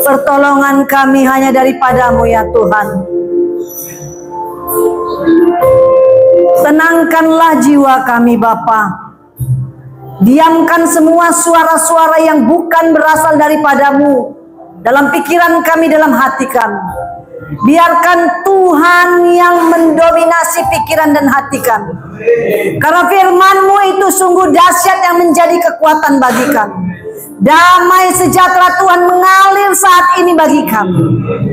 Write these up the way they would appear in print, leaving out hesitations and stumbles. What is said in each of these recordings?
Pertolongan kami hanya daripada-Mu ya Tuhan. Tenangkanlah jiwa kami Bapa. Diamkan semua suara-suara yang bukan berasal daripada-Mu dalam pikiran kami, dalam hati kami. Biarkan Tuhan yang mendominasi pikiran dan hati kami. Karena firman-Mu itu sungguh dahsyat yang menjadi kekuatan bagi kami. Damai sejahtera Tuhan mengalir saat ini bagi kami.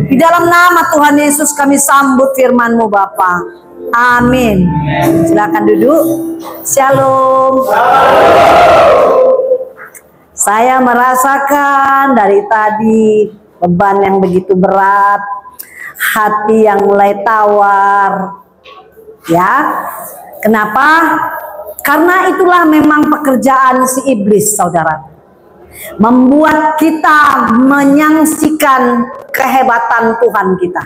Di dalam nama Tuhan Yesus kami sambut firman-Mu Bapa. Amin. Silakan duduk. Shalom. Saya merasakan dari tadi beban yang begitu berat, hati yang mulai tawar. Ya. Kenapa? Karena itulah memang pekerjaan si iblis, saudara. Membuat kita menyaksikan kehebatan Tuhan kita.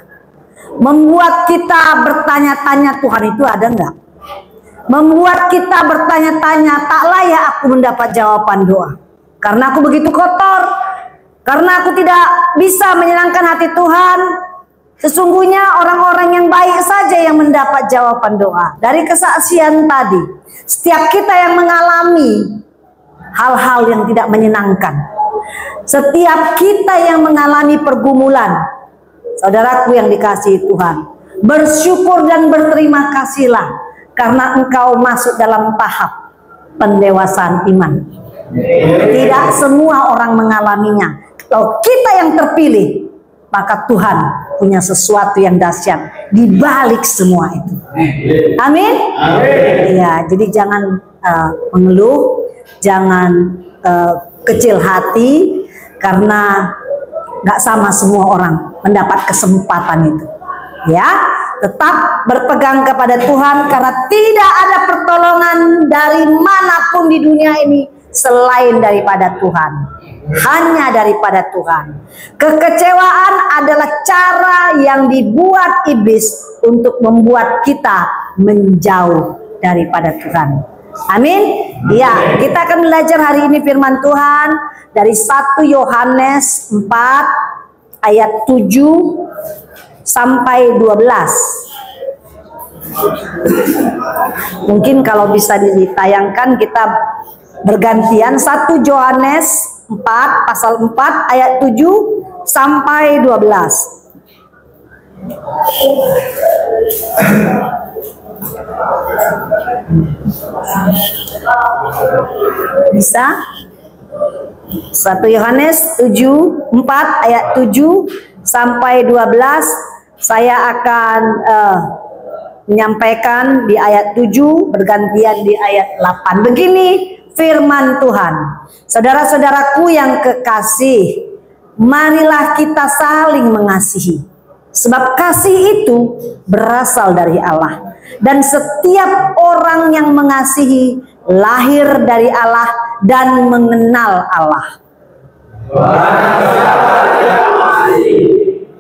Membuat kita bertanya-tanya, Tuhan itu ada enggak? Membuat kita bertanya-tanya, tak layak aku mendapat jawaban doa. Karena aku begitu kotor. Karena aku tidak bisa menyenangkan hati Tuhan. Sesungguhnya orang-orang yang baik saja yang mendapat jawaban doa. Dari kesaksian tadi, setiap kita yang mengalami hal-hal yang tidak menyenangkan, setiap kita yang mengalami pergumulan, saudaraku yang dikasihi Tuhan, bersyukur dan berterima kasihlah karena engkau masuk dalam tahap pendewasaan iman. Tidak semua orang mengalaminya. Kalau kita yang terpilih, maka Tuhan punya sesuatu yang dahsyat di balik semua itu. Amin. Ya, jadi jangan mengeluh, jangan kecil hati, karena nggak sama semua orang mendapat kesempatan itu. Ya, tetap berpegang kepada Tuhan karena tidak ada pertolongan dari manapun di dunia ini selain daripada Tuhan. Hanya daripada Tuhan. Kekecewaan adalah cara yang dibuat iblis untuk membuat kita menjauh daripada Tuhan. Amin. Ya, kita akan belajar hari ini firman Tuhan dari 1 Yohanes 4 ayat 7 sampai 12. Mungkin kalau bisa ditayangkan kita bergantian. 1 Yohanes 4 pasal 4 ayat 7 sampai 12. Bisa? 1 Yohanes 4 ayat 7 sampai 12. Saya akan menyampaikan di ayat 7, bergantian di ayat 8. Begini firman Tuhan. Saudara-saudaraku yang kekasih, marilah kita saling mengasihi. Sebab kasih itu berasal dari Allah. Dan setiap orang yang mengasihi lahir dari Allah dan mengenal Allah. Barang siapa tidak mengasihi,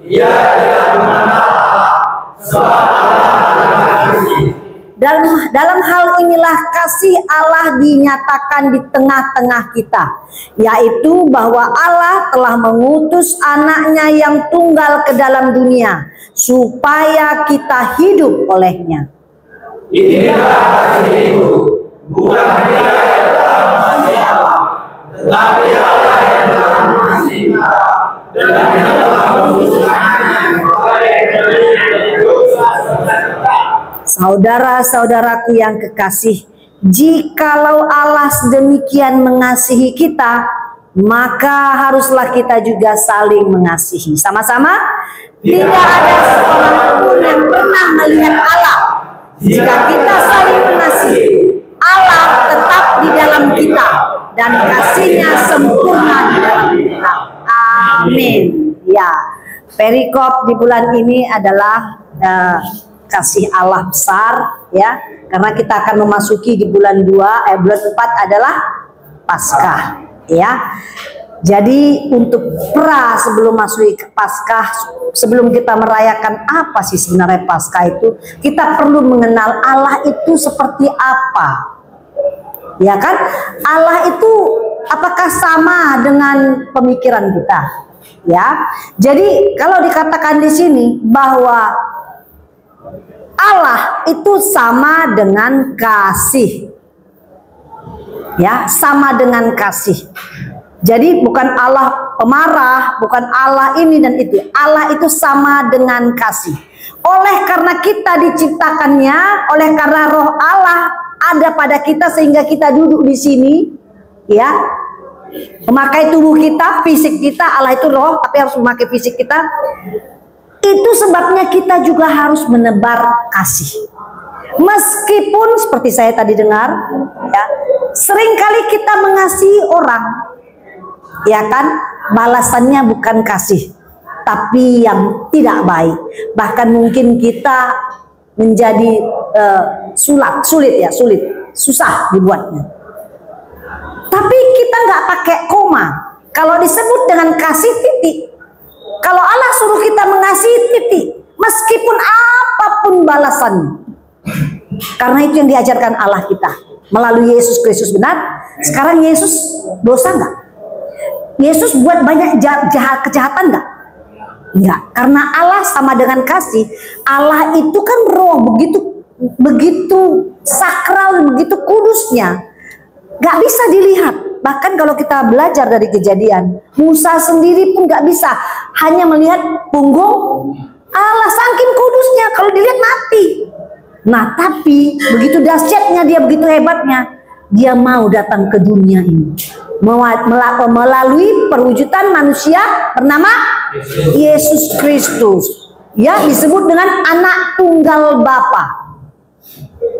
ia tidak mengenal Allah, sebab Allah adalah kasih. Dalam hal inilah kasih Allah dinyatakan di tengah-tengah kita, yaitu bahwa Allah telah mengutus anaknya yang tunggal ke dalam dunia, supaya kita hidup olehnya. Inilah kasih itu, bukan dia yang telah mengasihi Allah, tetapi Allah yang telah mengasihi kita, dan yang telah mengutus anaknya supaya kita hidup olehnya. Saudara-saudaraku yang kekasih, jikalau Allah sedemikian mengasihi kita, maka haruslah kita juga saling mengasihi. Sama-sama, tidak ada seorang pun yang pernah melihat Allah Jika kita saling mengasihi, Allah tetap di dalam kita dan kasih-Nya sempurna di dalam kita. Amin. Ya, perikop di bulan ini adalah kasih Allah besar, ya, karena kita akan memasuki di bulan 2, bulan 4 adalah Paskah, ya. Jadi untuk sebelum masuk ke Paskah, sebelum kita merayakan apa sih sebenarnya Paskah itu, kita perlu mengenal Allah itu seperti apa. Ya kan? Allah itu apakah sama dengan pemikiran kita? Ya. Jadi kalau dikatakan di sini bahwa Allah itu sama dengan kasih. Ya, sama dengan kasih. Jadi bukan Allah pemarah, bukan Allah ini dan itu. Allah itu sama dengan kasih. Oleh karena kita diciptakannya, oleh karena roh Allah ada pada kita sehingga kita duduk di sini, ya. Memakai tubuh kita, fisik kita, Allah itu roh, tapi harus memakai fisik kita. Itu sebabnya kita juga harus menebar kasih. Meskipun seperti saya tadi dengar, ya, seringkali kita mengasihi orang, ya kan, balasannya bukan kasih, tapi yang tidak baik. Bahkan mungkin kita menjadi sulit, susah dibuatnya. Tapi kita nggak pakai koma. Kalau disebut dengan kasih titik. Kalau Allah suruh kita mengasihi titik, meskipun apapun balasannya. Karena itu yang diajarkan Allah kita melalui Yesus Kristus, benar. Sekarang Yesus dosa nggak? Yesus buat banyak kejahatan nggak? Enggak, karena Allah sama dengan kasih. Allah itu kan roh, begitu sakral, begitu kudusnya, nggak bisa dilihat. Bahkan kalau kita belajar dari Kejadian, Musa sendiri pun nggak bisa, hanya melihat punggung Allah, saking kudusnya, kalau dilihat mati. Nah, tapi begitu dahsyatnya dia, begitu hebatnya, dia mau datang ke dunia ini melalui perwujudan manusia bernama Yesus Kristus, ya, disebut dengan anak tunggal Bapa.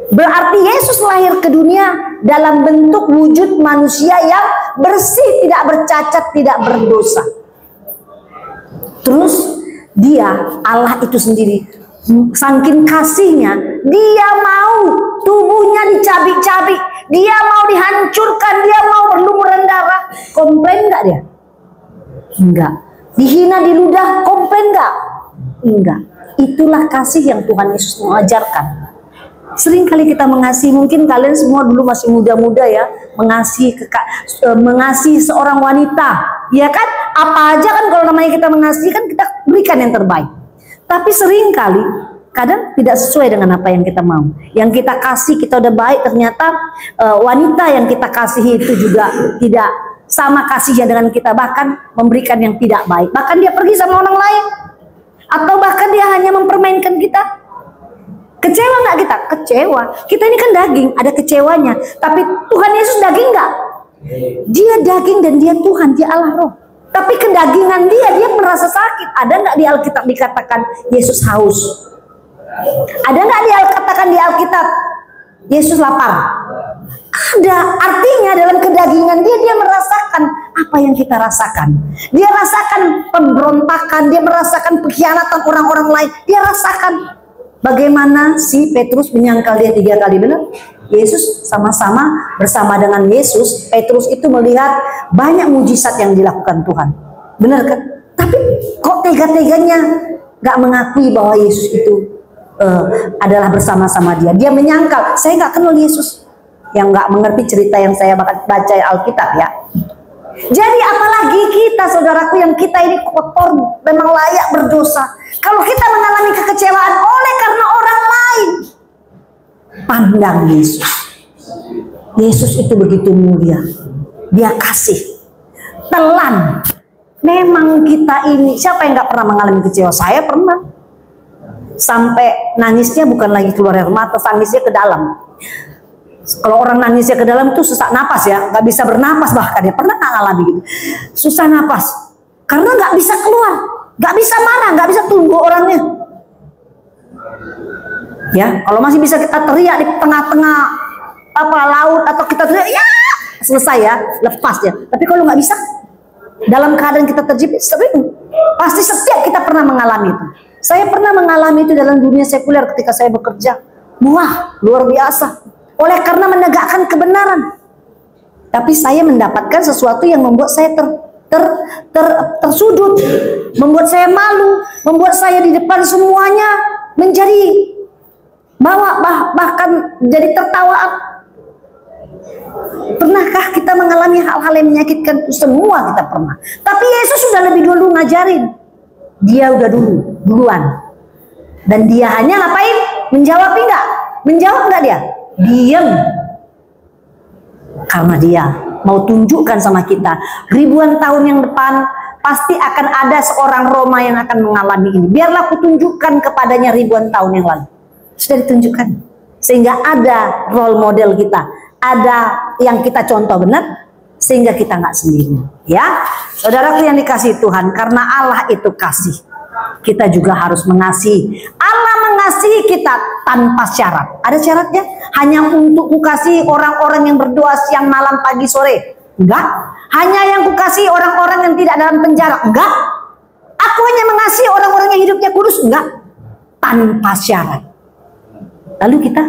Berarti Yesus lahir ke dunia dalam bentuk wujud manusia yang bersih, tidak bercacat, tidak berdosa. Terus dia, Allah itu sendiri, saking kasihnya, dia mau tubuhnya dicabik-cabik, dia mau dihancurkan, dia mau berlumuran darah. Komplain nggak dia? Enggak. Dihina, diludah, komplain nggak? Enggak. Itulah kasih yang Tuhan Yesus mengajarkan. Sering kali kita mengasihi, mungkin kalian semua dulu masih muda-muda ya, mengasihi seorang wanita, ya kan? Apa aja kan kalau namanya kita mengasihi, kan kita berikan yang terbaik. Tapi sering kali, kadang tidak sesuai dengan apa yang kita mau. Yang kita kasih, kita udah baik, ternyata wanita yang kita kasihi itu juga tidak sama kasihnya dengan kita, bahkan memberikan yang tidak baik. Bahkan dia pergi sama orang lain, atau bahkan dia hanya mempermainkan kita. Kecewa nggak kita? Kecewa. Kita ini kan daging, ada kecewanya. Tapi Tuhan Yesus daging nggak? Dia daging dan dia Tuhan, dia Allah roh. Tapi kedagingan dia merasa sakit. Ada nggak di Alkitab dikatakan Yesus haus? Ada nggak dikatakan di Alkitab Yesus lapar? Ada. Artinya dalam kedagingan dia merasakan apa yang kita rasakan. Dia rasakan pemberontakan, dia merasakan pengkhianatan orang-orang lain. Dia rasakan bagaimana si Petrus menyangkal dia 3 kali, benar? Yesus sama-sama bersama dengan Yesus, Petrus itu melihat banyak mujizat yang dilakukan Tuhan, benar kan? Tapi kok tega-teganya gak mengakui bahwa Yesus itu adalah bersama-sama dia. Dia menyangkal, saya gak kenal Yesus. Yang gak mengerti cerita yang saya baca Alkitab, ya. Jadi apalagi kita, saudaraku, yang kita ini kotor, memang layak berdosa. Kalau kita mengalami kekecewaan oleh karena orang lain, pandang Yesus. Yesus itu begitu mulia. Dia kasih, telan. Memang kita ini, siapa yang gak pernah mengalami kecewa? Saya pernah. Sampai nangisnya bukan lagi keluar air mata, nangisnya ke dalam. Kalau orang nangisnya ke dalam itu susah napas, ya, nggak bisa bernapas, bahkan ya pernah nggak ngalami gitu, susah napas karena nggak bisa keluar, nggak bisa marah, nggak bisa tunggu orangnya. Ya, kalau masih bisa kita teriak di tengah-tengah apa laut atau kita teriak ya selesai ya, lepas ya. Tapi kalau nggak bisa, dalam keadaan kita terjepit sering, pasti setiap kita pernah mengalami itu. Saya pernah mengalami itu dalam dunia sekuler ketika saya bekerja. Wah, luar biasa. Oleh karena menegakkan kebenaran. Tapi saya mendapatkan sesuatu yang membuat saya tersudut, membuat saya malu, membuat saya di depan semuanya menjadi bahkan jadi tertawaan. Pernahkah kita mengalami hal-hal yang menyakitkan? Semua kita pernah. Tapi Yesus sudah lebih dulu ngajarin. Dia udah duluan. Dan dia hanya ngapain? Menjawab enggak? Menjawab enggak dia? Diam. Karena dia mau tunjukkan sama kita, ribuan tahun yang depan pasti akan ada seorang Roma yang akan mengalami ini. Biarlah aku tunjukkan kepadanya ribuan tahun yang lalu. Sudah ditunjukkan. Sehingga ada role model kita, ada yang kita contoh benar, sehingga kita nggak sendiri. Ya, saudaraku yang dikasihi Tuhan, karena Allah itu kasih, kita juga harus mengasihi. Allah mengasihi kita tanpa syarat. Ada syaratnya? Hanya untuk kukasihi orang-orang yang berdoa siang malam pagi sore? Enggak. Hanya yang kukasihi orang-orang yang tidak dalam penjara? Enggak. Aku hanya mengasihi orang-orang yang hidupnya kudus? Enggak. Tanpa syarat. Lalu kita,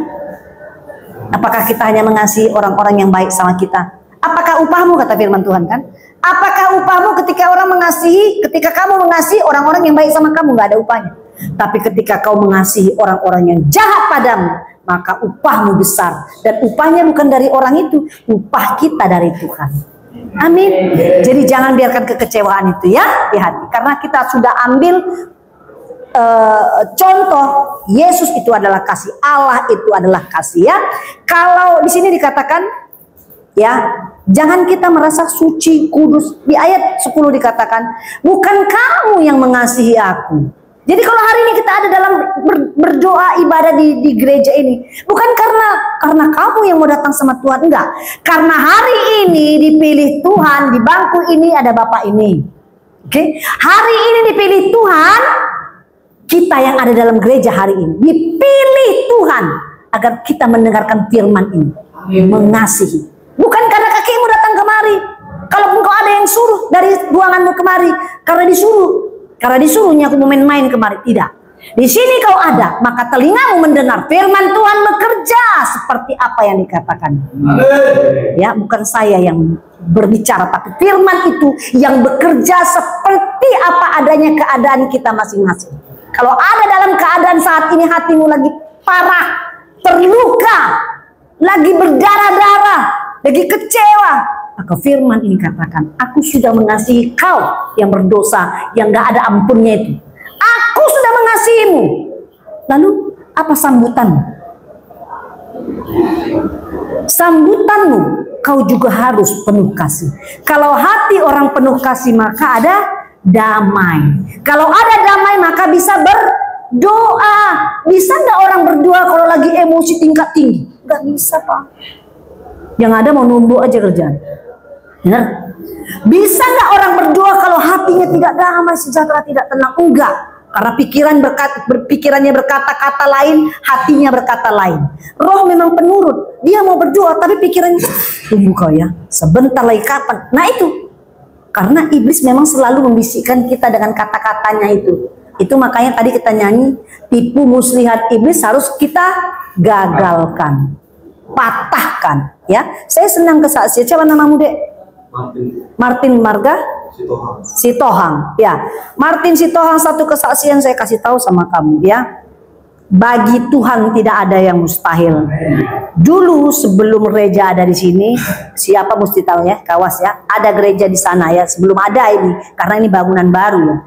apakah kita hanya mengasihi orang-orang yang baik sama kita? Apakah upahmu, kata firman Tuhan kan? Apakah upahmu ketika orang mengasihi, ketika kamu mengasihi orang-orang yang baik sama kamu? Nggak ada upahnya. Tapi ketika kau mengasihi orang-orang yang jahat padamu, maka upahmu besar. Dan upahnya bukan dari orang itu, upah kita dari Tuhan. Amin. Jadi jangan biarkan kekecewaan itu ya di hati. Karena kita sudah ambil contoh, Yesus itu adalah kasih, Allah itu adalah kasih ya. Kalau di sini dikatakan ya, jangan kita merasa suci, kudus. Di ayat 10 dikatakan, bukan kamu yang mengasihi aku. Jadi kalau hari ini kita ada dalam berdoa ibadah di gereja ini, bukan karena kamu yang mau datang sama Tuhan, enggak. Karena hari ini dipilih Tuhan, di bangku ini ada Bapak ini. Oke? Hari ini dipilih Tuhan, kita yang ada dalam gereja hari ini dipilih Tuhan agar kita mendengarkan firman ini, mengasihi. Bukan karena kakimu datang kemari. Kalaupun kau ada yang suruh dari ruanganmu kemari, karena disuruhnya aku mau main-main kemari, tidak. Di sini kau ada, maka telingamu mendengar firman Tuhan bekerja seperti apa yang dikatakan. Ya, bukan saya yang berbicara, tapi firman itu yang bekerja seperti apa adanya keadaan kita masing-masing. Kalau ada dalam keadaan saat ini hatimu lagi parah, terluka, lagi berdarah-darah, lagi kecewa, maka firman ini katakan, aku sudah mengasihi kau yang berdosa, yang gak ada ampunnya itu. Aku sudah mengasihimu. Lalu apa sambutanmu? Sambutanmu, kau juga harus penuh kasih. Kalau hati orang penuh kasih, maka ada damai. Kalau ada damai, maka bisa berdoa. Bisa nggak orang berdoa kalau lagi emosi tingkat tinggi? Nggak bisa, Pak. Yang ada mau numbuk aja kerjaan. Benar? Bisa nggak orang berdoa kalau hatinya tidak damai, sejahtera, tidak tenang? Enggak. Karena pikirannya berkata-kata lain, hatinya berkata lain. Roh memang penurut. Dia mau berdoa, tapi pikirannya, tunggu kau ya, sebentar lagi kapan? Nah itu. Karena iblis memang selalu membisikkan kita dengan kata-katanya itu. Itu makanya tadi kita nyanyi, tipu muslihat iblis harus kita gagalkan, patahkan. Ya, saya senang kesaksian. Siapa namamu, Dek? Martin Marga Sitohang. Ya, Martin Sitohang, satu kesaksian saya kasih tahu sama kamu ya. Bagi Tuhan tidak ada yang mustahil. Dulu sebelum gereja ada di sini, siapa mesti tahu ya, kawas ya, ada gereja di sana ya, sebelum ada ini, karena ini bangunan baru ya.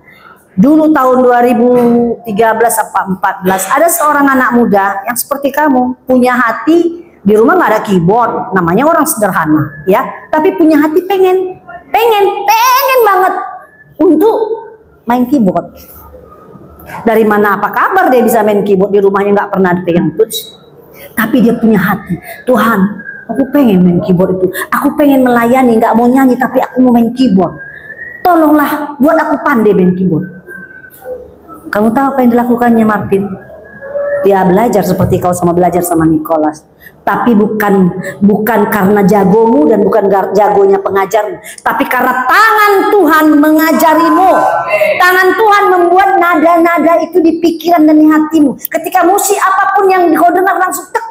Dulu tahun 2013 apa 14 ada seorang anak muda yang seperti kamu, punya hati, di rumah nggak ada keyboard, namanya orang sederhana ya, tapi punya hati pengen banget untuk main keyboard. Dari mana apa kabar dia bisa main keyboard, di rumahnya nggak pernah pegang touch, tapi dia punya hati, Tuhan, aku pengen main keyboard itu, aku pengen melayani, nggak mau nyanyi tapi aku mau main keyboard, tolonglah buat aku pandai main keyboard. Kamu tahu apa yang dilakukannya Martin? Dia belajar seperti kau sama belajar sama Nikolas. Tapi bukan karena jagomu dan bukan jagonya pengajarmu, tapi karena tangan Tuhan mengajarimu. Tangan Tuhan membuat nada-nada itu di pikiran dan di hatimu. Ketika musik apapun yang kau dengar langsung tek,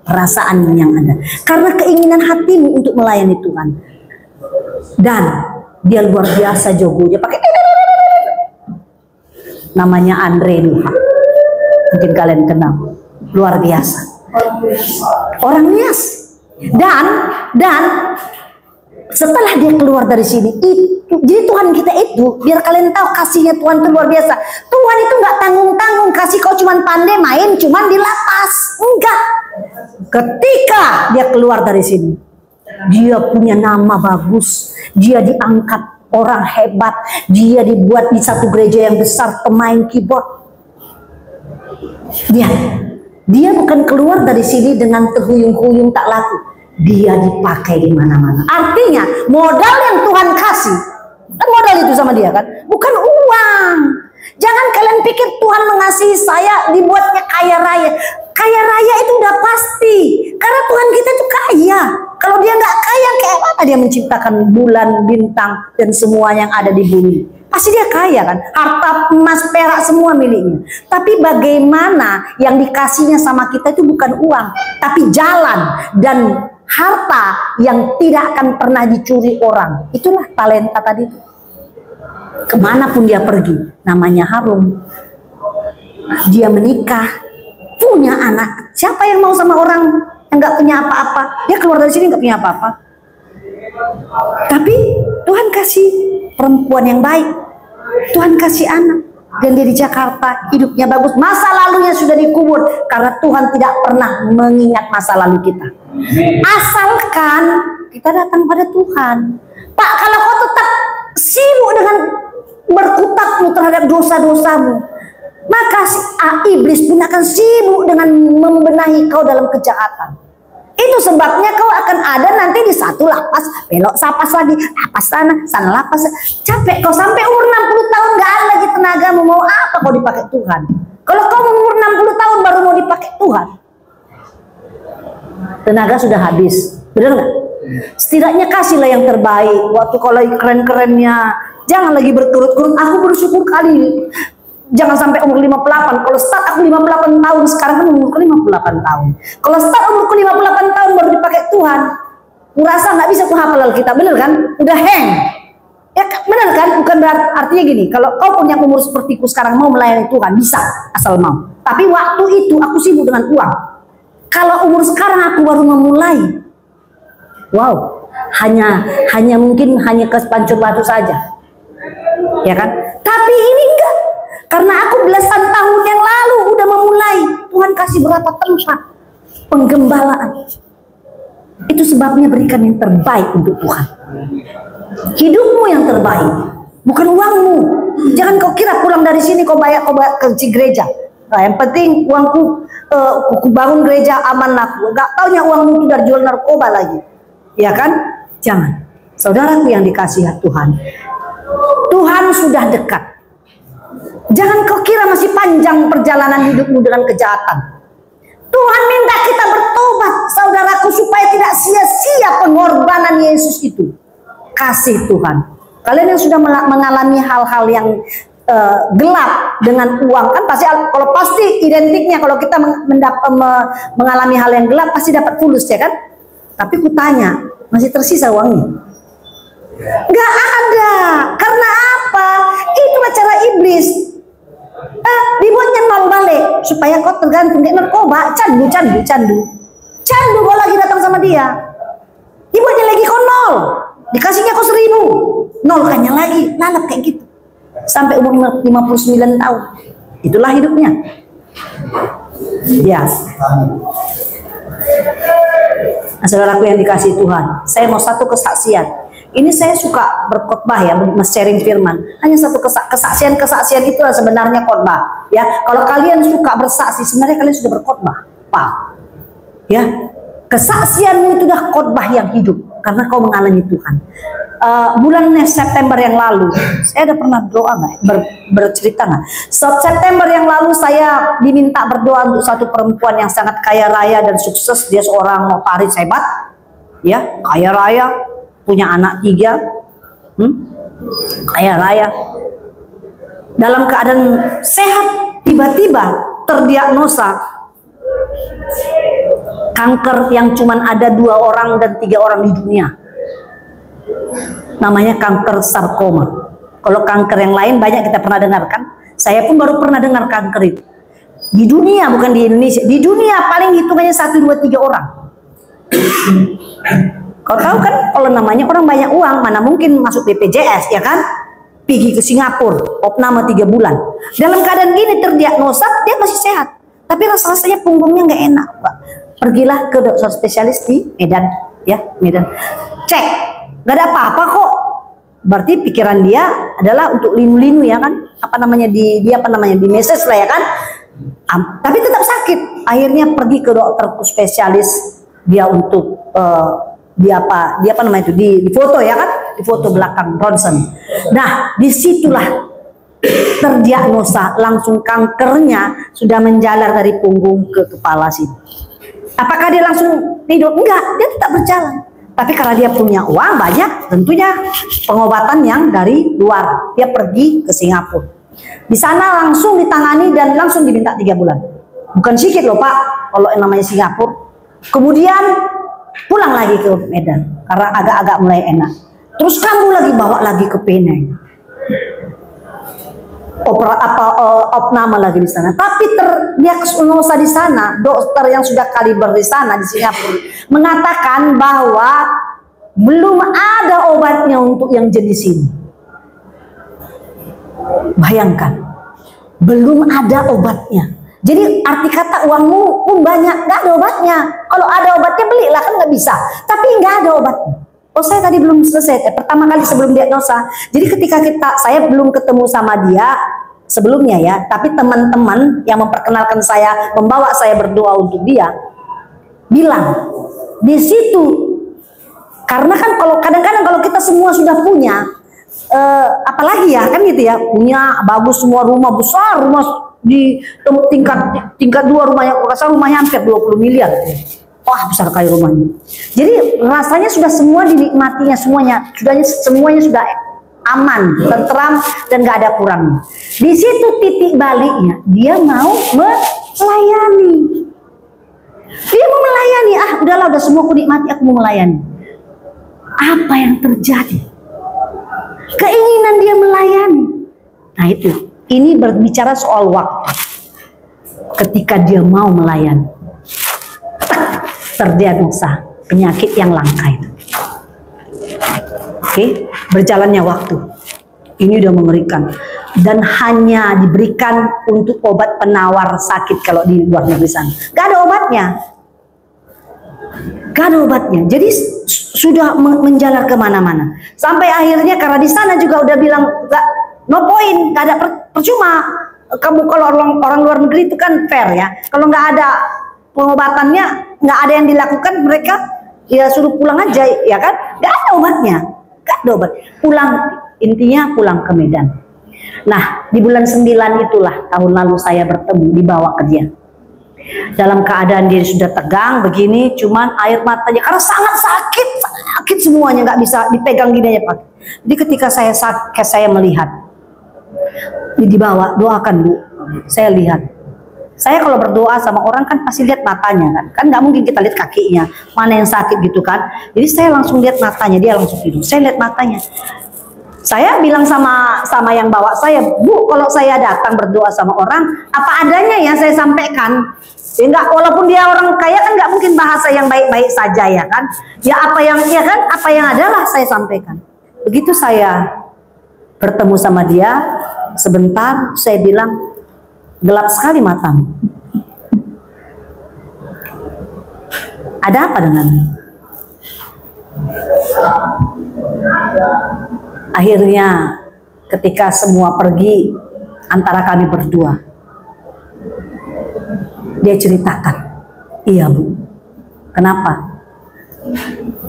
perasaan yang ada. Karena keinginan hatimu untuk melayani Tuhan. Dan dia luar biasa jagonya, pakai namanya Andre Nuha. Mungkin kalian kenal. Luar biasa. Orang Nias. Dan setelah dia keluar dari sini, jadi Tuhan kita itu, biar kalian tahu kasihnya Tuhan itu luar biasa. Tuhan itu nggak tanggung-tanggung kasih kau cuman pandai main, cuman di lapas. Enggak. Ketika dia keluar dari sini, dia punya nama bagus, dia diangkat orang hebat, dia dibuat di satu gereja yang besar pemain keyboard. Dia bukan keluar dari sini dengan terhuyung-huyung tak laku. Dia dipakai di mana-mana. Artinya modal yang Tuhan kasih, kan modal itu sama dia kan, bukan uang. Jangan kalian pikir Tuhan mengasihi saya dibuatnya kaya raya. Kaya raya itu udah pasti, karena Tuhan kita itu kaya. Kalau dia nggak kaya, kayak apa dia menciptakan bulan, bintang, dan semua yang ada di bumi? Pasti dia kaya kan, harta emas perak semua miliknya. Tapi bagaimana yang dikasihnya sama kita itu bukan uang, tapi jalan dan harta yang tidak akan pernah dicuri orang. Itulah talenta tadi. Kemanapun dia pergi, namanya harum. Dia menikah, punya anak. Siapa yang mau sama orang yang nggak punya apa-apa? Dia keluar dari sini nggak punya apa-apa. Tapi Tuhan kasih perempuan yang baik, Tuhan kasih anak, dan dia di Jakarta hidupnya bagus. Masa lalunya sudah dikubur karena Tuhan tidak pernah mengingat masa lalu kita. Asalkan kita datang pada Tuhan. Pak, kalau kau tetap sibuk dengan berkutatmu terhadap dosa-dosamu, maka iblis pun akan sibuk dengan membenahi kau dalam kejahatan. Itu sebabnya kau akan ada nanti di satu lapas, belok sapas lagi, lapas sana lapas. Capek kau sampai umur 60 tahun gak ada lagi tenagamu. Mau apa kau dipakai Tuhan? Kalau kau umur 60 tahun baru mau dipakai Tuhan, tenaga sudah habis. Benar nggak? Setidaknya kasihlah yang terbaik. Waktu kau lagi keren-kerennya, jangan lagi berturut-turut. Aku bersyukur kali. Jangan sampai umur 58. Kalau start aku 58 tahun, sekarang kan umurku 58 tahun. Kalau start umurku 58 tahun baru dipakai Tuhan, merasa nggak bisa ku hafal Alkitab, bener kan? Udah hang. Ya bener kan? Bukan artinya gini, kalau kau punya umur sepertiku sekarang mau melayani Tuhan, bisa, asal mau. Tapi waktu itu aku sibuk dengan uang. Kalau umur sekarang aku baru memulai, wow, hanya mungkin hanya ke Pancur Batu saja, ya kan? Tapi ini enggak. Karena aku belasan tahun yang lalu udah memulai. Tuhan kasih berapa tempat penggembalaan. Itu sebabnya berikan yang terbaik untuk Tuhan. Hidupmu yang terbaik, bukan uangmu. Jangan kau kira pulang dari sini kau bayar ke gereja. Nah, yang penting uangku, aku bangun gereja aman aku. Gak taunya uangmu itu dari jual narkoba lagi, ya kan? Jangan. Saudaraku yang dikasihi Tuhan, Tuhan sudah dekat. Jangan kau kira masih panjang perjalanan hidupmu dengan kejahatan. Tuhan minta kita bertobat, saudaraku, supaya tidak sia-sia pengorbanan Yesus itu. Kasih Tuhan. Kalian yang sudah mengalami hal-hal yang gelap dengan uang, kan pasti identiknya kalau kita mengalami hal yang gelap pasti dapat fulus, ya kan? Tapi ku tanya, masih tersisa uangnya? Gak ada. Karena apa? Itu cara iblis. Dibuatnya nol balik supaya kau tergantung kayak narkoba, candu kau lagi datang sama dia, dibuatnya lagi kau nol, dikasihnya kau 1000, nolkannya lagi, lalap kayak gitu sampai umur 59 tahun. Itulah hidupnya. Ya, saudaraku yang dikasihi Tuhan, saya mau satu kesaksian. Ini saya suka berkhotbah ya, sharing firman. Hanya satu kesaksian itulah sebenarnya khotbah. Ya, kalau kalian suka bersaksi, sebenarnya kalian sudah berkhotbah, Pak. Ya, kesaksianmu itu dah khotbah yang hidup. karena kau menghalangi Tuhan. Bulan September yang lalu, saya ada pernah doa nggak? Bercerita nggak? September yang lalu saya diminta berdoa untuk satu perempuan yang sangat kaya raya dan sukses. Dia seorang notaris hebat, ya, kaya raya, punya anak 3, kaya raya. Dalam keadaan sehat, tiba-tiba terdiagnosa kanker yang cuman ada 2 orang dan 3 orang di dunia. Namanya kanker sarkoma. Kalau kanker yang lain banyak kita pernah dengar kan? Saya pun baru pernah dengar kanker itu. Di dunia, bukan di Indonesia. Di dunia paling hitungannya 1, 2, 3 orang. Kau tahu kan, kalau namanya orang banyak uang, mana mungkin masuk BPJS, ya kan? Pergi ke Singapura, opname 3 bulan. Dalam keadaan gini terdiagnosa, dia masih sehat. Tapi rasanya punggungnya nggak enak, Pak. Pergilah ke dokter spesialis di Medan, ya, Medan. Cek, nggak ada apa-apa kok. Berarti pikiran dia adalah untuk linu-linu, ya kan? Apa namanya di meses lah, ya kan? Tapi tetap sakit. Akhirnya pergi ke dokter spesialis dia untuk dia apa namanya itu di foto, ya kan? Di foto belakang ronsen. Nah, disitulah terdiagnosa langsung kankernya sudah menjalar dari punggung ke kepala sini. Apakah dia langsung tidur? Enggak, dia tetap berjalan. Tapi karena dia punya uang banyak, tentunya pengobatan yang dari luar. Dia pergi ke Singapura. Di sana langsung ditangani dan langsung diminta 3 bulan. Bukan sedikit loh Pak, kalau yang namanya Singapura. Kemudian pulang lagi ke Medan karena agak-agak mulai enak. Terus kamu lagi bawa lagi ke Penang. Opname lagi di sana. Tapi terdiagnosa di sana, dokter yang sudah kaliber di sana di Singapura mengatakan bahwa belum ada obatnya untuk yang jenis ini. Bayangkan, belum ada obatnya. Jadi arti kata uangmu pun banyak, nggak ada obatnya. Kalau ada obatnya belilah, kan nggak bisa. Tapi nggak ada obatnya. Oh, saya tadi belum selesai. Pertama kali sebelum diagnosa. Jadi ketika saya belum ketemu sama dia sebelumnya, ya. Tapi teman-teman yang memperkenalkan saya, membawa saya berdoa untuk dia, bilang di situ. Karena kan kalau kadang-kadang kalau kita semua sudah punya, apalagi ya kan gitu ya, punya bagus semua, rumah besar, rumah di tingkat 2 rumahnya, rumahnya hampir 20 miliar. Wah, besar kali rumahnya. Jadi rasanya sudah semua dinikmatinya, semuanya sudah aman, tentram, dan gak ada kurangnya. Di situ titik baliknya, dia mau melayani. Dia mau melayani. Udahlah, udah semua aku nikmati, aku mau melayani. Apa yang terjadi? Keinginan dia melayani. Nah itu, ini berbicara soal waktu. Ketika dia mau melayani, terdiagnosa penyakit yang langka itu. Oke, berjalannya waktu. Ini udah mengerikan. Dan hanya diberikan untuk obat penawar sakit kalau di luar negeri sana. Gak ada obatnya. Gak ada obatnya. Jadi sudah menjalar kemana-mana. Sampai akhirnya karena di sana juga udah bilang no point, gak ada percuma. Kamu kalau orang luar negeri itu kan fair ya. Kalau nggak ada pengobatannya, nggak ada yang dilakukan, mereka ya suruh pulang aja, ya kan? Nggak ada obatnya, nggak ada obat. Pulang, intinya pulang ke Medan. Nah, di bulan 9 itulah tahun lalu saya bertemu, dibawa ke dia. Dalam keadaan dia sudah tegang begini, cuman air matanya karena sangat sakit semuanya, nggak bisa dipegang gini aja Pak. Jadi ketika saya melihat, dibawa, doakan Bu, saya lihat. Saya kalau berdoa sama orang kan pasti lihat matanya kan nggak mungkin kita lihat kakinya mana yang sakit gitu kan. Jadi saya langsung lihat matanya, dia langsung tidur. Saya lihat matanya. Saya bilang sama yang bawa saya, Bu, kalau saya datang berdoa sama orang, apa adanya yang saya sampaikan. Sehingga walaupun dia orang kaya kan nggak mungkin bahasa yang baik-baik saja ya kan. Ya apa yang adalah saya sampaikan. Begitu saya bertemu sama dia sebentar, saya bilang, gelap sekali matamu. Ada apa denganmu? Akhirnya ketika semua pergi, antara kami berdua, dia ceritakan, iya Bu. Kenapa?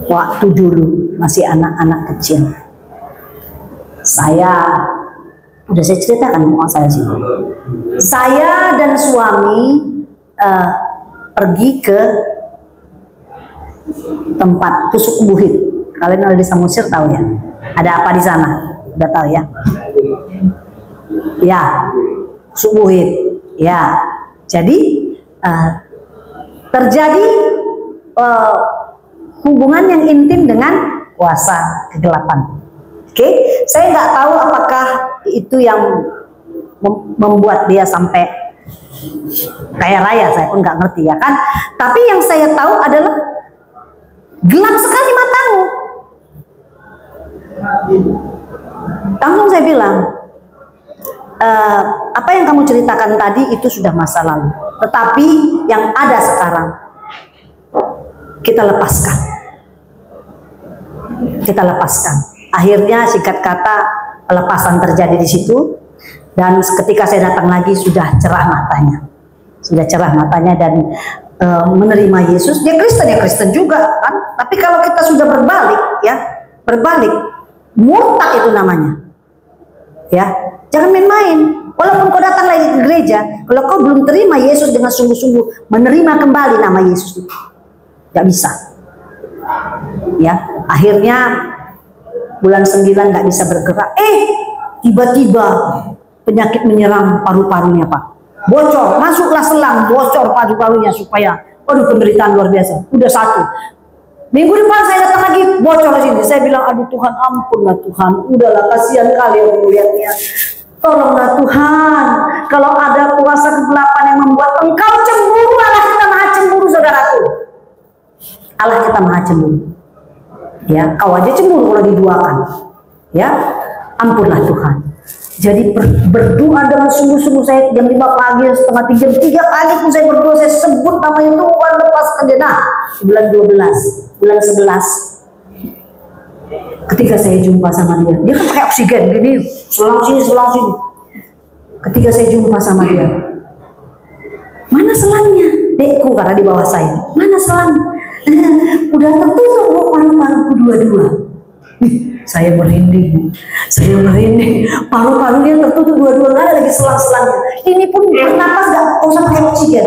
waktu dulu masih anak-anak kecil. Udah saya ceritakan mau saya sih. Saya dan suami pergi ke tempat tusuk buhit. Kalian ada di Samosir tahu ya? Ada apa di sana? Udah tahu ya? Ya, tusuk buhit. Ya, jadi terjadi hubungan yang intim dengan kuasa kegelapan. Oke, saya nggak tahu apakah itu yang membuat dia sampai kaya raya, saya pun nggak ngerti ya kan. Tapi yang saya tahu adalah gelap sekali matamu. Langsung saya bilang, apa yang kamu ceritakan tadi itu sudah masa lalu. Tetapi yang ada sekarang kita lepaskan. Kita lepaskan. Akhirnya singkat kata pelepasan terjadi di situ, dan ketika saya datang lagi sudah cerah matanya, dan menerima Yesus. Dia Kristen juga kan. Tapi kalau kita sudah berbalik, murtad itu namanya. Ya, jangan main-main. Walaupun kau datang lagi ke gereja, kalau kau belum terima Yesus dengan sungguh-sungguh, menerima kembali nama Yesus, nggak bisa. Ya, akhirnya bulan 9 nggak bisa bergerak. Tiba-tiba penyakit menyerang paru-parunya, Pak. Bocor, masuklah selang, bocor paru-parunya supaya, penderitaan luar biasa. Udah satu. Minggu depan saya datang lagi, bocor sini. Saya bilang, aduh Tuhan, ampunlah Tuhan. Udahlah, kasihan kali yang melihatnya. Tolonglah Tuhan. Kalau ada kuasa kegelapan yang membuat engkau cemburu, Allah kita maha cemburu, saudaraku. Allah kita maha cemburu. Ya, kau aja cemburu kalau diduakan. Ya, ampunlah Tuhan. Jadi berdoa dengan sungguh-sungguh. Saya jam 5 pagi, setengah 3, jam 3 pagi pun saya berdoa. Saya sebut namanya Tuhan, lepaskan dia. Nah, bulan 12, bulan 11, ketika saya jumpa sama dia kan pakai oksigen gini, selang sini. Ketika saya jumpa sama dia, mana selangnya? Dekku, karena di bawah saya. Mana selang? Udah tertutup paru-paruku dua-dua. Saya merinding, paru-parunya tertutup dua-dua, nggak ada lagi selang-selangnya. Ini pun bernapas nggak usah pakai oksigen.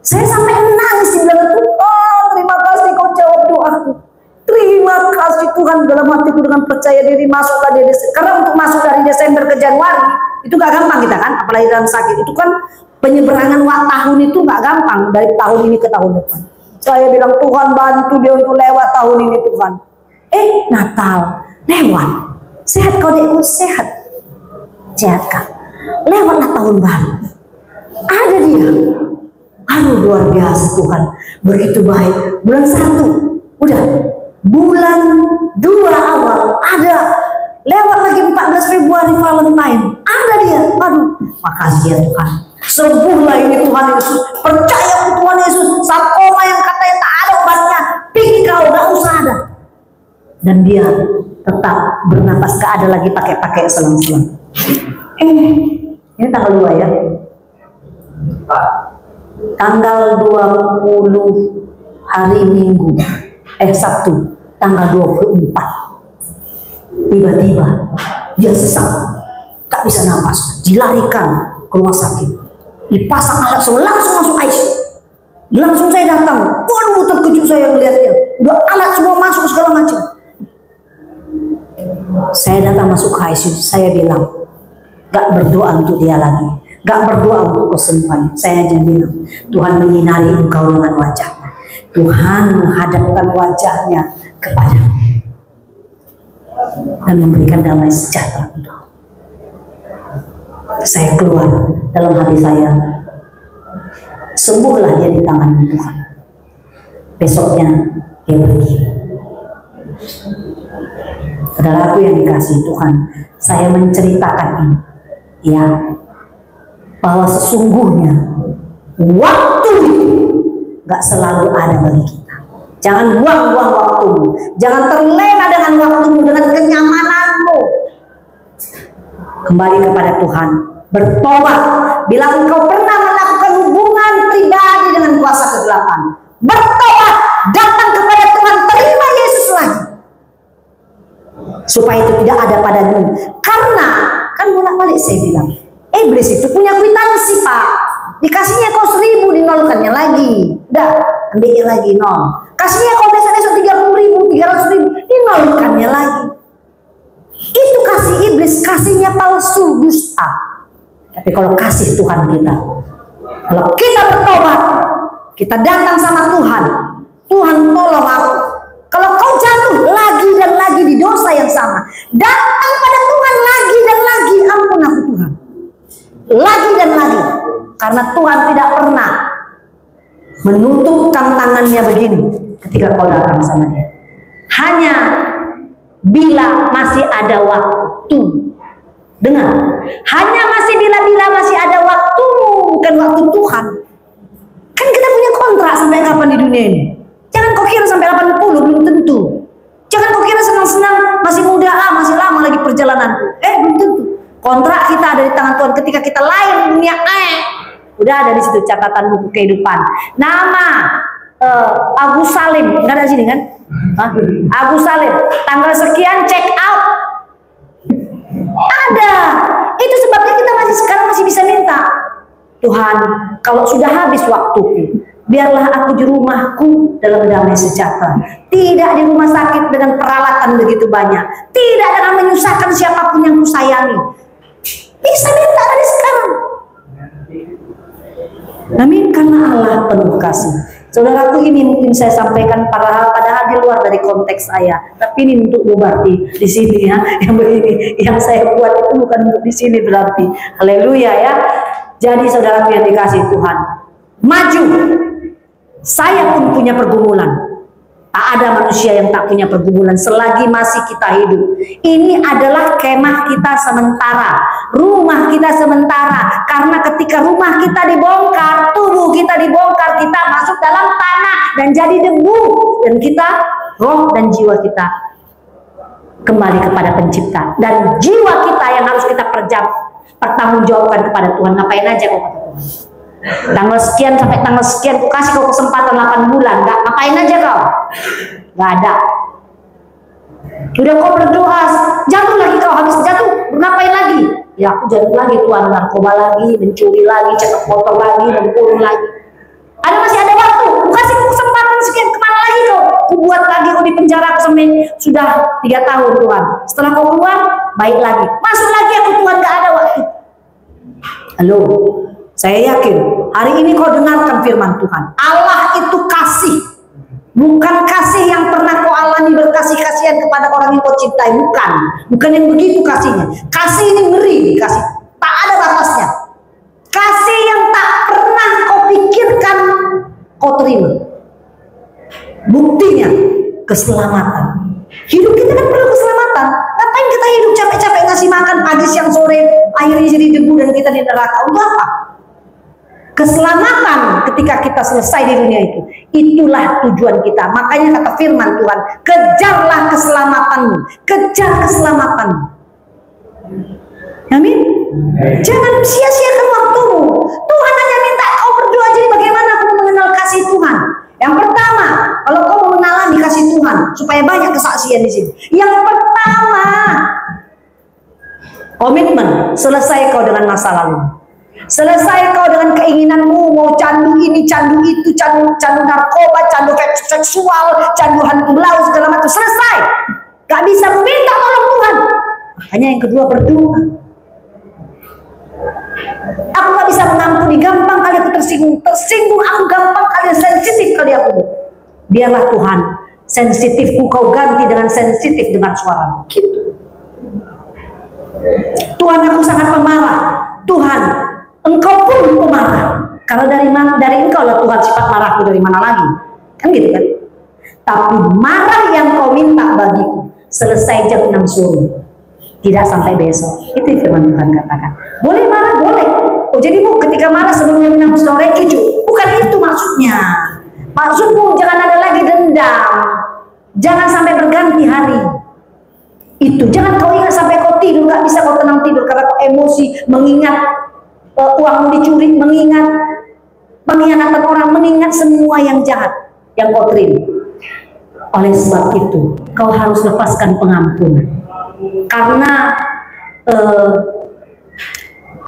Saya sampai nangis di bilang, Tuhan, terima kasih kau jawab doaku. Terima kasih Tuhan, dalam hatiku dengan percaya diri masuklah dari karena untuk masuk dari Desember ke Januari itu nggak gampang kita kan, apalagi dalam sakit itu kan penyeberangan tahun itu nggak gampang dari tahun ini ke tahun depan. Saya bilang, Tuhan bantu dia untuk lewat tahun ini Tuhan. Natal lewat, sehat kau dekku, sehat kak, lewatlah tahun baru, ada dia. Aduh luar biasa Tuhan, begitu baik. Bulan 1 udah, bulan 2 awal ada, lewat lagi 14 Februari Valentine, ada dia. Aduh, makasih ya Tuhan, sembuhlah ini Tuhan Yesus, percaya Tuhan Yesus. Sarkoma yang katanya tak ada obatnya, pikir kau gak usah ada. Dan dia tetap bernapas, gak ada lagi pakai selang-selang. Ini tanggal 2 ya, tanggal 20 hari Minggu, Sabtu, tanggal 24, tiba-tiba dia sesak, tak bisa nafas, dilarikan ke rumah sakit, dipasang alat semua, langsung masuk ICU. Langsung saya datang, waduh terkejut saya melihatnya, udah alat semua masuk segala macam. Saya datang masuk ke ICU, saya bilang, gak berdoa untuk dia lagi, gak berdoa untuk kesembuhan. Saya aja bilang, Tuhan menyinari engkau dengan wajahnya, Tuhan menghadapkan wajahnya kepadamu dan memberikan damai sejahtera untuk. Saya keluar dalam hati saya, sembuhlah dia di tangan Tuhan. Besoknya dia pergi. Saudara aku yang dikasihi Tuhan, saya menceritakan ini, ya, bahwa sesungguhnya waktu gak selalu ada bagi kita. Jangan buang-buang waktumu, jangan terlena dengan waktumu, dengan kenyamananmu. Kembali kepada Tuhan, bertobat. Bila engkau pernah melakukan hubungan pribadi dengan kuasa kegelapan, bertobat, datang kepada Tuhan, terima Yesus supaya itu tidak ada padamu. Karena kan bolak-balik saya bilang, iblis itu punya kwitansi Pak. Dikasihnya kau 1000, dinolkannya lagi. Udah, ambilnya lagi nol. Kasihnya kau besok 30.000, 300.000, dinolkannya lagi. Itu kasih iblis, kasihnya palsu, dusta. Tapi kalau kasih Tuhan kita, kalau kita bertobat, kita datang sama Tuhan, Tuhan tolong aku. Kalau kau jatuh lagi dan lagi di dosa yang sama, datang pada Tuhan lagi dan lagi, ampun aku Tuhan. Lagi dan lagi. Karena Tuhan tidak pernah menutupkan tangannya begini ketika kau datang sama Dia. Hanya bila masih ada waktu. Dengar, hanya masih bila masih ada waktumu, bukan waktu Tuhan. Kan kita punya kontrak sampai kapan di dunia ini. Jangan kau kira sampai 80, belum tentu. Jangan kau kira senang-senang masih muda, masih lama lagi perjalananku. Belum tentu. Kontrak kita ada di tangan Tuhan ketika kita lahir di dunia. Udah ada di situ catatan buku kehidupan. Nama Agus Salim, nggak ada di sini kan? Agus Salim, tanggal sekian check out. Ada. Itu sebabnya kita sekarang masih bisa minta, Tuhan, kalau sudah habis waktuku, biarlah aku di rumahku dalam damai sejahtera. Tidak di rumah sakit dengan peralatan begitu banyak. Tidak dengan menyusahkan siapapun yang kusayangi. Bisa minta dari sekarang. Amin, karena Allah penuh kasih. Saudaraku, ini mungkin saya sampaikan padahal di luar dari konteks saya, tapi ini untuk berarti di sini ya. Yang begini, yang saya buat itu bukan untuk di sini berarti. Haleluya ya. Jadi saudaraku yang dikasih Tuhan, maju. Saya pun punya pergumulan. Tak ada manusia yang tak punya pergumulan selagi masih kita hidup. Ini adalah kemah kita sementara, rumah kita sementara. Karena ketika rumah kita dibongkar, tubuh kita dibongkar, kita masuk dalam tanah dan jadi debu. Dan kita, roh dan jiwa kita kembali kepada pencipta. Dan jiwa kita yang harus kita pertanggungjawabkan kepada Tuhan. Ngapain aja kok kata Tuhan? Tanggal sekian sampai tanggal sekian aku kasih kau kesempatan 8 bulan. Gak, ngapain aja kau? Gak ada. Udah kau berdoa, jatuh lagi kau, habis jatuh ngapain lagi? Ya aku jatuh lagi Tuhan, narkoba lagi, mencuri lagi, cakap motor lagi, mempurung lagi. Ada masih ada waktu, aku kasih kau kesempatan sekian, kemana lagi kau? Aku buat lagi kau di penjara aku sampai sudah 3 tahun Tuhan. Setelah kau keluar, baik lagi. Masuk lagi aku Tuhan, gak ada waktu. Halo. Saya yakin hari ini kau dengarkan firman Tuhan. Allah itu kasih. Bukan kasih yang pernah kau alami berkasih-kasihan kepada orang yang kau cintai. Bukan. Bukan yang begitu kasihnya. Kasih ini ngeri kasih. Tak ada batasnya. Kasih yang tak pernah kau pikirkan kau terima. Buktinya keselamatan. Hidup kita kan perlu keselamatan. Ngapain kita hidup capek-capek ngasih makan pagi, siang, sore, akhirnya jadi debu dan kita di neraka? Untuk apa? Keselamatan ketika kita selesai di dunia itu, itulah tujuan kita. Makanya kata firman Tuhan, kejarlah keselamatanmu, kejar keselamatanmu. Amin. Jangan sia-siakan waktumu. Tuhan hanya minta kau berdoa. Jadi bagaimana kau mengenal kasih Tuhan? Yang pertama, kalau kau mau mengalami kasih Tuhan, supaya banyak kesaksian di sini. Yang pertama, komitmen. Selesai kau dengan masa lalu. Selesai kau dengan keinginanmu, mau candu ini, candu itu, candu narkoba, candu seksual, candu hantu blau, segala macam. Selesai. Gak bisa meminta tolong Tuhan. Hanya yang kedua berdoa. Aku gak bisa mengampuni, gampang kali aku tersinggung. Aku gampang kali sensitif kali aku. Biarlah Tuhan, sensitifku kau ganti dengan sensitif dengan suaramu. Gitu. Tuhan, aku sangat pemarah. Tuhan, Engkau pun pemarah. Kalau dari Engkau lah Tuhan, sifat marahku dari mana lagi? Kan gitu kan? Tapi marah yang kau minta bagiku selesai jam 6 sore, tidak sampai besok. Itu firman Tuhan katakan. Boleh marah, boleh. Oh jadi Bu, ketika marah sebelum jam 6 sore cucu. Bukan itu maksudnya. Maksudku jangan ada lagi dendam. Jangan sampai berganti hari. Itu jangan kau ingat sampai kau tidur, nggak bisa kau tenang tidur karena kau emosi mengingat uangmu dicuri, mengingat pengkhianatan orang, mengingat semua yang jahat yang kau terima. Oleh sebab itu kau harus lepaskan pengampunan. Karena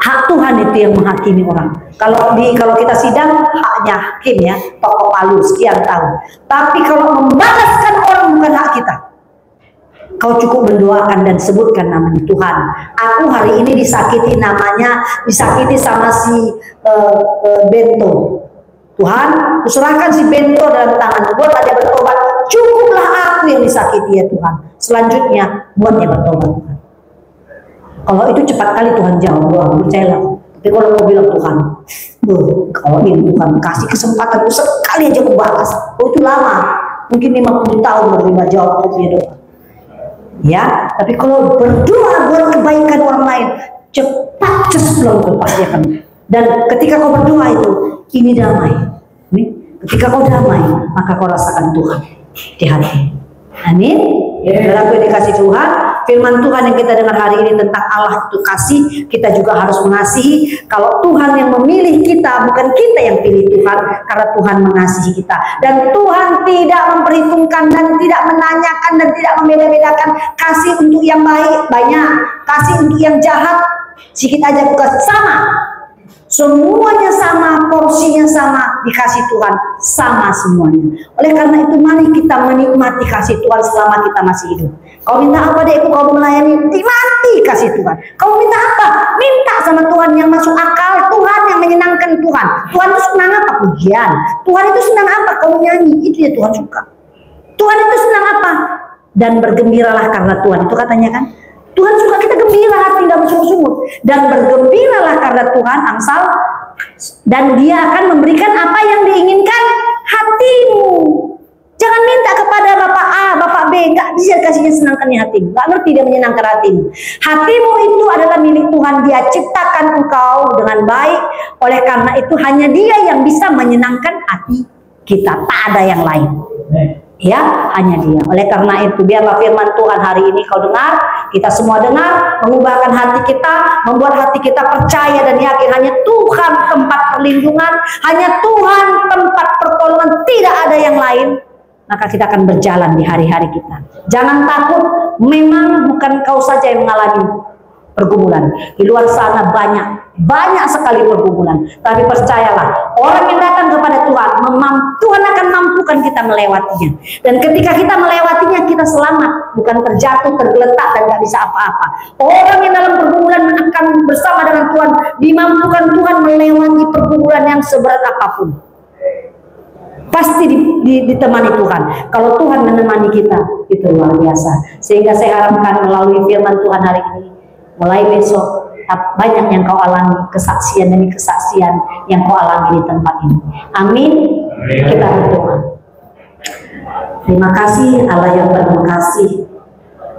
hak Tuhan itu yang menghakimi orang. Kalau kita sidang, haknya hakim ya, tokoh palu sekian tahun. Tapi kalau membalaskan orang bukan hak kita. Kau cukup mendoakan dan sebutkan namanya Tuhan. Aku hari ini disakiti namanya, disakiti sama si Bento. Tuhan, kuserahkan si Bento dalam tangan. Buatlah dia bertobat. Cukuplah aku yang disakiti ya Tuhan. Selanjutnya buat dia bertobat Tuhan. Kalau itu cepat kali Tuhan jawab doa, percayalah. Tapi kalau kau bilang Tuhan, kalau ini Tuhan kasih kesempatan sekali aja aku balas. Itu lama. Mungkin 50 tahun menerima jawab doa. Ya, tapi kalau berdoa buat kebaikan orang lain, cepat pulang kau pasti akan. Dan ketika kau berdoa itu, ini damai. Ketika kau damai, maka kau rasakan Tuhan di hati. Amin. Dalam aku dikasih Tuhan, firman Tuhan yang kita dengar hari ini tentang Allah itu kasih, kita juga harus mengasihi. Kalau Tuhan yang memilih kita, bukan kita yang pilih Tuhan, karena Tuhan mengasihi kita. Dan Tuhan tidak memperhitungkan dan tidak menanyakan dan tidak membeda-bedakan kasih untuk yang baik banyak, kasih untuk yang jahat sedikit aja bukan sama. Semuanya sama, porsinya sama, dikasih Tuhan sama semuanya. Oleh karena itu mari kita menikmati kasih Tuhan selama kita masih hidup. Kau minta apa dekku, kau melayani, nikmati kasih Tuhan. Kau minta apa? Minta sama Tuhan yang masuk akal, Tuhan yang menyenangkan Tuhan. Tuhan itu senang apa? Pujian. Tuhan itu senang apa? Kau nyanyi, itu ya Tuhan suka. Tuhan itu senang apa? Dan bergembiralah karena Tuhan, itu katanya kan. Tuhan suka kita gembira, hati tidak bersungut-sungut. Dan bergembiralah karena Tuhan, Amsal. Dan dia akan memberikan apa yang diinginkan hatimu. Jangan minta kepada Bapak A, Bapak B. Nggak bisa kasihnya senangkannya hatimu. Nggak ngerti dia menyenangkan hatimu. Hatimu itu adalah milik Tuhan. Dia ciptakan engkau dengan baik. Oleh karena itu hanya dia yang bisa menyenangkan hati kita. Tak ada yang lain. Ya, hanya dia. Oleh karena itu biarlah firman Tuhan hari ini kau dengar, kita semua dengar, mengubahkan hati kita, membuat hati kita percaya dan yakin hanya Tuhan tempat perlindungan, hanya Tuhan tempat pertolongan, tidak ada yang lain. Maka kita akan berjalan di hari-hari kita. Jangan takut, memang bukan kau saja yang mengalami pergumulan. Di luar sana banyak sekali pergumulan. Tapi percayalah, orang yang datang kepada Tuhan, Tuhan akan mampukan kita melewatinya. Dan ketika kita melewatinya, kita selamat, bukan terjatuh, tergeletak dan gak bisa apa-apa. Orang yang dalam pergumulan akan bersama dengan Tuhan, dimampukan Tuhan melewati pergumulan yang seberat apapun. Pasti ditemani Tuhan. Kalau Tuhan menemani kita, itu luar biasa. Sehingga saya harapkan melalui firman Tuhan hari ini, mulai besok banyak yang kau alami, kesaksian demi kesaksian yang kau alami di tempat ini. Amin. Kita berdoa. Terima kasih Allah yang penuh kasih.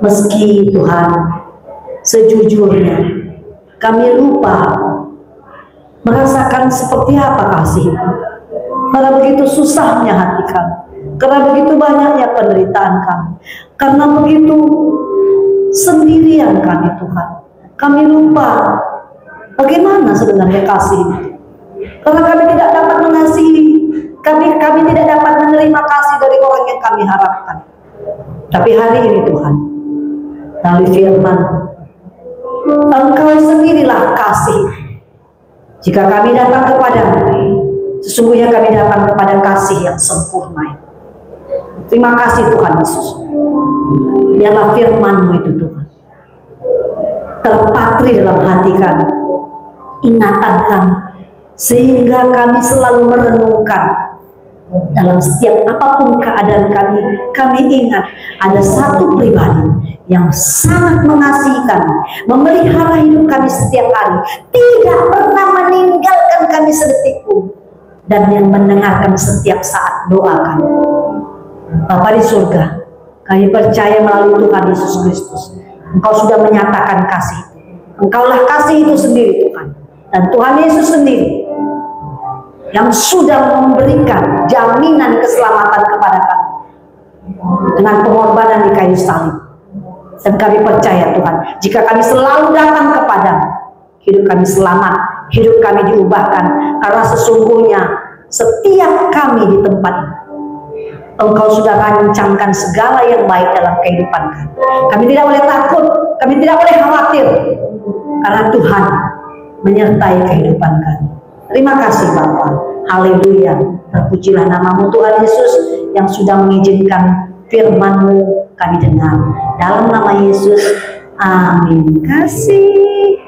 Meski Tuhan sejujurnya kami lupa merasakan seperti apa kasih itu. Karena begitu susahnya hati kami, karena begitu banyaknya penderitaan kami, karena begitu sendirian kami Tuhan. Kami lupa bagaimana sebenarnya kasih itu. Karena kami tidak dapat mengasihi, kami tidak dapat menerima kasih dari orang yang kami harapkan. Tapi hari ini Tuhan, melalui firman, Engkau sendirilah kasih. Jika kami datang kepadamu, sesungguhnya kami datang kepada kasih yang sempurna. Terima kasih Tuhan Yesus. Biarlah firman-Mu itu Tuhan terpatri dalam hati kami, ingatan kami, sehingga kami selalu merenungkan dalam setiap apapun keadaan kami ingat ada satu pribadi yang sangat mengasihi kami, memelihara hidup kami setiap hari, tidak pernah meninggalkan kami sedetik pun, dan yang mendengarkan setiap saat doa kami. Bapa di surga, kami percaya melalui Tuhan Yesus Kristus, Engkau sudah menyatakan kasih. Engkaulah kasih itu sendiri Tuhan. Dan Tuhan Yesus sendiri yang sudah memberikan jaminan keselamatan kepada kami dengan pengorbanan di kayu salib. Dan kami percaya Tuhan, jika kami selalu datang kepadamu, hidup kami selamat, hidup kami diubahkan. Karena sesungguhnya setiap kami di tempat ini Engkau sudah rancangkan segala yang baik dalam kehidupan kami. Kami tidak boleh takut, kami tidak boleh khawatir, karena Tuhan menyertai kehidupan kami. Terima kasih Bapa. Haleluya. Terpujilah namamu Tuhan Yesus yang sudah mengizinkan firman-Mu kami dengar. Dalam nama Yesus, amin. Kasih.